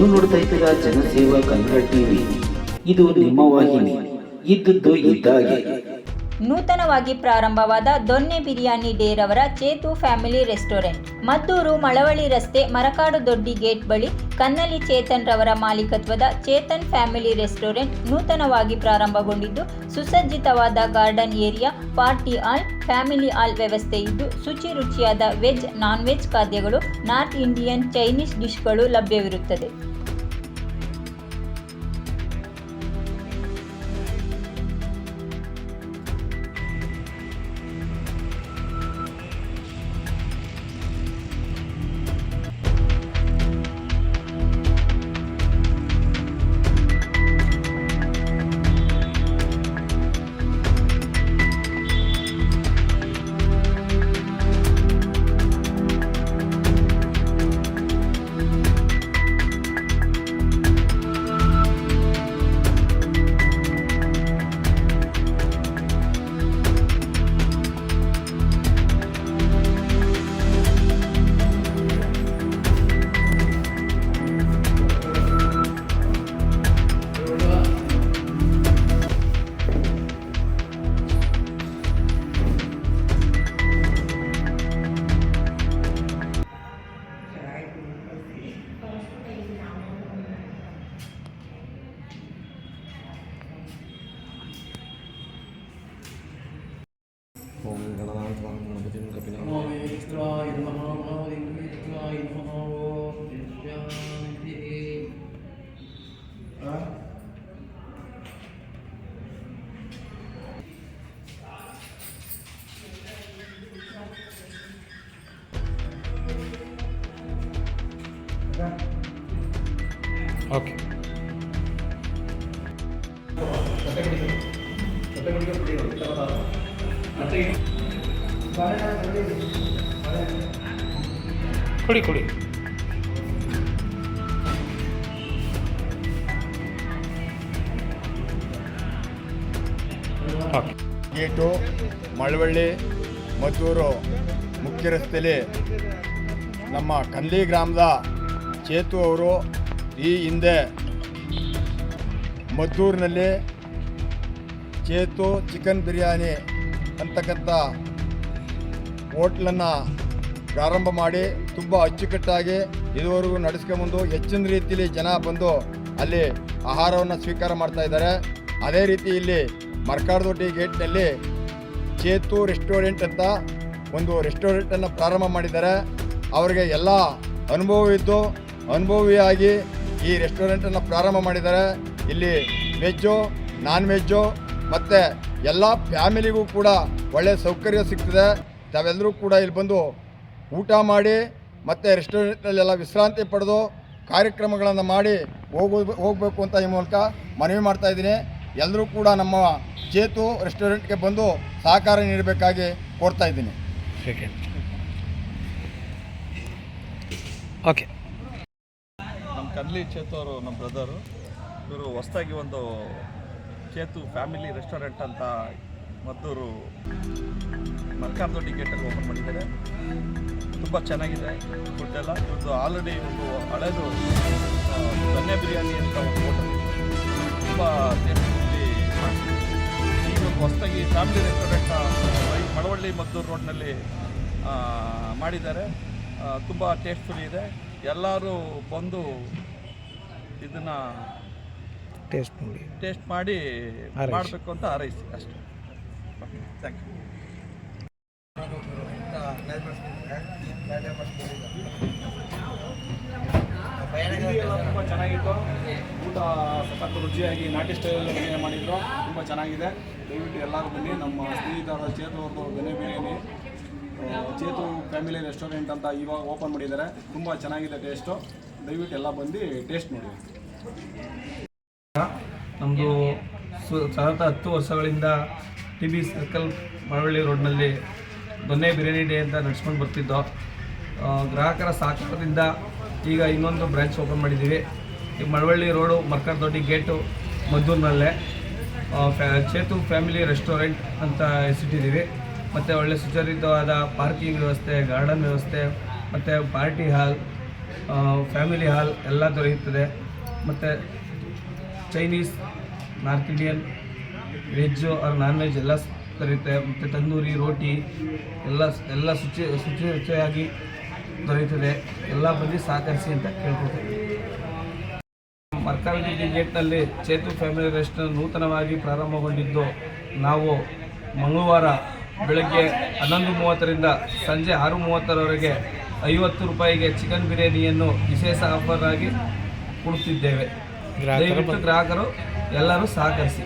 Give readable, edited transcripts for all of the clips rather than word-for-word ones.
ನೀವು ನೋಡ್ತಾ ಇದ್ದೀರಾ ಜನಸೇವಾ ಕನ್ನಡ ಟಿವಿ. ಇದು ನಿಮ್ಮ ವಾಹಿನಿ. ಇದ್ದದ್ದು ಇದ್ದಾಗೆ. ನೂತನವಾಗಿ ಪ್ರಾರಂಭವಾದ ದೊನ್ನೆ ಬಿರಿಯಾನಿ ಡೇರವರ ಚೇತು ಫ್ಯಾಮಿಲಿ ರೆಸ್ಟೋರೆಂಟ್, ಮದ್ದೂರು ಮಳವಳ್ಳಿ ರಸ್ತೆ, ಮರಕಾಡು ದೊಡ್ಡಿ ಗೇಟ್ ಬಳಿ ಕನ್ನಲಿ ಚೇತನ್ ರವರ ಮಾಲೀಕತ್ವದ ಚೇತನ್ ಫ್ಯಾಮಿಲಿ ರೆಸ್ಟೋರೆಂಟ್ ನೂತನವಾಗಿ ಪ್ರಾರಂಭಗೊಂಡಿದ್ದು, ಸುಸಜ್ಜಿತವಾದ garden area, party hall, family hall ವ್ಯವಸ್ಥೆ ಇದ್ದು, ಶುಚಿ ರುಚಿಯಾದ ವೆಜ್, ನಾನ್ ವೆಜ್ ಖಾದ್ಯಗಳು, ನಾರ್ತ್ ಇಂಡಿಯನ್, ಚೈನೀಸ್ ಡಿಶ್ಗಳು ಲಭ್ಯವಿರುತ್ತದೆ. ಓಂ ಗಣನಾಥಾಂ ಗಣಪತಿಂ ಕಪಿಲಾಂ ಓಕೆ. ಕೊಡಿ ಕೊಡಿ. ಗೇಟು ಮಳವಳ್ಳಿ ಮದ್ದೂರು ಮುಖ್ಯ ರಸ್ತೆಯಲ್ಲಿ ನಮ್ಮ ಕನ್ಲಿ ಗ್ರಾಮದ ಚೇತು ಅವರು ಈ ಹಿಂದೆ ಮದ್ದೂರಿನಲ್ಲಿ ಚೇತು ಚಿಕನ್ ಬಿರಿಯಾನಿ ಅಂತಕ್ಕಂಥ ಹೋಟ್ಲನ್ನು ಪ್ರಾರಂಭ ಮಾಡಿ ತುಂಬ ಅಚ್ಚುಕಟ್ಟಾಗಿ ಇದುವರೆಗೂ ನಡೆಸ್ಕೊಂಬಂದು ಹೆಚ್ಚಿನ ರೀತಿಯಲ್ಲಿ ಜನ ಬಂದು ಅಲ್ಲಿ ಆಹಾರವನ್ನು ಸ್ವೀಕಾರ ಮಾಡ್ತಾ ಇದ್ದಾರೆ. ಅದೇ ರೀತಿ ಇಲ್ಲಿ ಮರಕಾಡದೊಡ್ಡಿ ಗೇಟ್ನಲ್ಲಿ ಚೇತು ರೆಸ್ಟೋರೆಂಟ್ ಅಂತ ಒಂದು ರೆಸ್ಟೋರೆಂಟನ್ನು ಪ್ರಾರಂಭ ಮಾಡಿದ್ದಾರೆ. ಅವರಿಗೆ ಎಲ್ಲ ಅನುಭವಿಯಾಗಿ ಈ ರೆಸ್ಟೋರೆಂಟನ್ನು ಪ್ರಾರಂಭ ಮಾಡಿದ್ದಾರೆ. ಇಲ್ಲಿ ವೆಜ್ಜು, ನಾನ್ ವೆಜ್ಜು ಮತ್ತು ಎಲ್ಲ ಫ್ಯಾಮಿಲಿಗೂ ಕೂಡ ಒಳ್ಳೆಯ ಸೌಕರ್ಯ ಸಿಗ್ತದೆ. ತಾವೆಲ್ಲರೂ ಕೂಡ ಇಲ್ಲಿ ಬಂದು ಊಟ ಮಾಡಿ ಮತ್ತು ರೆಸ್ಟೋರೆಂಟ್ನಲ್ಲೆಲ್ಲ ವಿಶ್ರಾಂತಿ ಪಡೆದು ಕಾರ್ಯಕ್ರಮಗಳನ್ನು ಮಾಡಿ ಹೋಗಬೇಕು ಅಂತ ಈ ಮೂಲಕ ಮನವಿ ಮಾಡ್ತಾಯಿದ್ದೀನಿ. ಎಲ್ಲರೂ ಕೂಡ ನಮ್ಮ ಚೇತು ರೆಸ್ಟೋರೆಂಟ್ಗೆ ಬಂದು ಸಹಕಾರ ನೀಡಬೇಕಾಗಿ ಕೋರ್ತಾ ಇದ್ದೀನಿ. ಓಕೆ. ನಮ್ಮ ಕನ್ಲಿ ಚೇತು ಅವರು ನಮ್ಮ ಬ್ರದರು. ಇವರು ಹೊಸದಾಗಿ ಒಂದು ಚೇತು ಫ್ಯಾಮಿಲಿ ರೆಸ್ಟೋರೆಂಟ್ ಅಂತ ಮದ್ದೂರು ಮರಕಾಡದೊಡ್ಡಿ ಗೇಟಲ್ಲಿ ಓಪನ್ ಮಾಡಿದ್ದಾರೆ. ತುಂಬ ಚೆನ್ನಾಗಿದೆ ಫುಡ್ಡೆಲ್ಲ. ಇವ್ರದ್ದು ಆಲ್ರೆಡಿ ಒಂದು ಹಳೇದು ದೊನ್ನೆ ಬಿರಿಯಾನಿ ಅಂತ ಒಂದು ಹೋಟೆಲ್ ಇದೆ, ತುಂಬ ಟೇಸ್ಟಿ ಮಾಡ್ತೀವಿ. ಈಗ ಹೊಸದಾಗಿ ಫ್ಯಾಮಿಲಿ ರೆಸ್ಟೋರೆಂಟ್ ಮಳವಳ್ಳಿ ಮದ್ದೂರು ರೋಡ್ನಲ್ಲಿ ಮಾಡಿದ್ದಾರೆ. ತುಂಬ ಟೇಸ್ಟ್ಫುಲ್ ಇದೆ. ಎಲ್ಲರೂ ಬಂದು ಇದನ್ನು ಟೇಸ್ಟ್ ಮಾಡಿ ಮಾಡಬೇಕು ಅಂತ ಹಾರೈಸಿ ಅಷ್ಟೇ. Thank you. ತುಂಬ ಚೆನ್ನಾಗಿತ್ತು. ಊಟ ಸಖತ್ತು ರುಚಿಯಾಗಿ ನಾಟಿ ಸ್ಟೈಲಲ್ಲಿ ಅಡುಗೆ ಮಾಡಿದ್ರು. ತುಂಬ ಚೆನ್ನಾಗಿದೆ. ದಯವಿಟ್ಟು ಎಲ್ಲರೂ ಬನ್ನಿ. ನಮ್ಮ ಸ್ನೇಹಿತರಾದ ಚೇತು ಅವ್ರದ್ದು ದೊನ್ನೆ ಬಿರಿಯಾನಿ ಚೇತು ಫ್ಯಾಮಿಲಿ ರೆಸ್ಟೋರೆಂಟ್ ಅಂತ ಇವಾಗ ಓಪನ್ ಮಾಡಿದ್ದಾರೆ. ತುಂಬ ಚೆನ್ನಾಗಿದೆ ಟೇಸ್ಟು. ದಯವಿಟ್ಟು ಎಲ್ಲ ಬಂದು ಟೇಸ್ಟ್ ನೋಡಿ. ನಮ್ಮದು ಸತತ 10 ವರ್ಷಗಳಿಂದ TB ಸರ್ಕಲ್ ಮಳವಳ್ಳಿ ರೋಡ್ನಲ್ಲಿ ದೊನ್ನೆ ಬಿರಿಯಾನಿ ಡೇ ಅಂತ ನಡೆಸ್ಕೊಂಡು ಬರ್ತಿದ್ದೋ. ಗ್ರಾಹಕರ ಸಹಕಾರದಿಂದ ಈಗ ಇನ್ನೊಂದು ಬ್ರಾಂಚ್ ಓಪನ್ ಮಾಡಿದ್ದೀವಿ. ಈಗ ಮಳವಳ್ಳಿ ರೋಡು ಮರಕಾಡದೊಡ್ಡಿ ಗೇಟು ಮದ್ದೂರಿನಲ್ಲೇ ಚೇತು ಫ್ಯಾಮಿಲಿ ರೆಸ್ಟೋರೆಂಟ್ ಅಂತ ಹೆಸರಿಟ್ಟಿದ್ದೀವಿ. ಮತ್ತು ಒಳ್ಳೆ ಸುಸಜ್ಜಿತವಾದ ಪಾರ್ಕಿಂಗ್ ವ್ಯವಸ್ಥೆ, ಗಾರ್ಡನ್ ವ್ಯವಸ್ಥೆ ಮತ್ತು ಪಾರ್ಟಿ ಹಾಲ್ ಫ್ಯಾಮಿಲಿ ಹಾಲ್ ಎಲ್ಲ ದೊರೆಯುತ್ತದೆ. ಮತ್ತು Chinese, north Indian, veg or non veg ಎಲ್ಲ ದೊರೆಯುತ್ತೆ. ಮತ್ತು ತಂದೂರಿ ರೋಟಿ ಎಲ್ಲ ರುಚಿಯಾಗಿ ದೊರೆಯುತ್ತದೆ. ಎಲ್ಲ ಬಂದು ಸಹಕರಿಸಿ ಅಂತ ಕೇಳ್ಕೊಳ್ತೀವಿ. ಮರಕಾಡದೊಡ್ಡಿ ಗೇಟ್ನಲ್ಲಿ ಚೇತು ಫ್ಯಾಮಿಲಿ ರೆಸ್ಟೋರೆಂಟ್ ನೂತನವಾಗಿ ಪ್ರಾರಂಭಗೊಂಡಿದ್ದು, ನಾವು ಮಂಗಳವಾರ ಬೆಳಗ್ಗೆ 11:30ರಿಂದ ಸಂಜೆ 6:30ರವರೆಗೆ 50 ರೂಪಾಯಿಗೆ ಚಿಕನ್ ಬಿರಿಯಾನಿಯನ್ನು ವಿಶೇಷ ಆಫರ್ ಆಗಿ ಕೊಡುತ್ತಿದ್ದೇವೆ. ದಯವಿಟ್ಟು ಗ್ರಾಹಕರು ಎಲ್ಲರೂ ಸಹಕರಿಸಿ.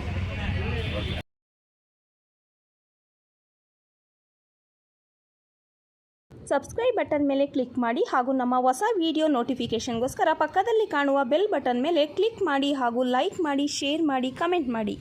ಸಬ್ಸ್ಕ್ರೈಬ್ ಬಟನ್ ಮೇಲೆ ಕ್ಲಿಕ್ ಮಾಡಿ ಹಾಗೂ ನಮ್ಮ ಹೊಸ ವಿಡಿಯೋ ನೋಟಿಫಿಕೇಷನ್ಗೋಸ್ಕರ ಪಕ್ಕದಲ್ಲಿ ಕಾಣುವ ಬೆಲ್ ಬಟನ್ ಮೇಲೆ ಕ್ಲಿಕ್ ಮಾಡಿ ಹಾಗೂ ಲೈಕ್ ಮಾಡಿ, ಶೇರ್ ಮಾಡಿ, ಕಮೆಂಟ್ ಮಾಡಿ.